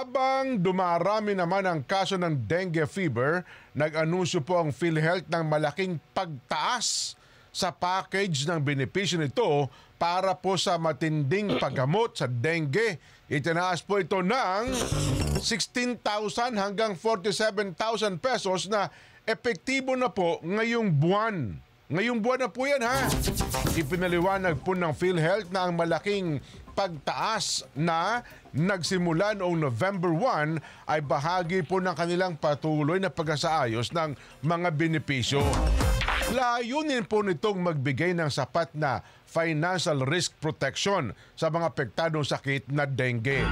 Habang dumarami naman ang kaso ng dengue fever, nag-anunsyo po ang PhilHealth ng malaking pagtaas sa package ng benepisyo nito para po sa matinding paggamot sa dengue. Itinaas po ito ng 16,000 hanggang 47,000 pesos na epektibo na po ngayong buwan. Ngayong buwan na po yan, ha? Ipinaliwanag po ng PhilHealth na ang malaking pagtaas na nagsimula noong November 1 ay bahagi po ng kanilang patuloy na pagsasaayos ng mga benepisyo. Layunin po nitong magbigay ng sapat na financial risk protection sa mga apektadong sakit na dengue.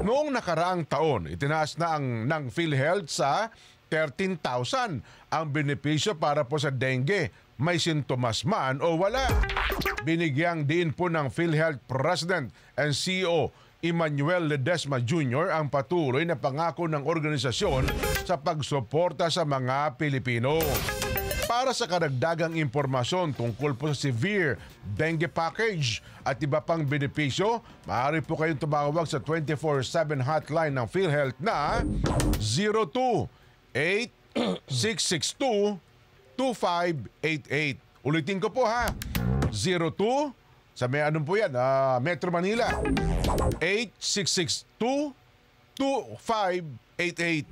Noong nakaraang taon, itinaas na ng PhilHealth sa 13,000 ang benepisyo para po sa dengue, may sintomas man o wala. Binigyang diin po ng PhilHealth President and CEO Emmanuel Ledesma Jr. ang patuloy na pangako ng organisasyon sa pagsuporta sa mga Pilipino. Para sa karagdagang impormasyon tungkol po sa severe dengue package at iba pang benepisyo, maaari po kayong tumawag sa 24/7 hotline ng PhilHealth na 02-8662-2588. Ulitin ko po, ha, 02 sa may anong po yan, Metro Manila, 8662-2588.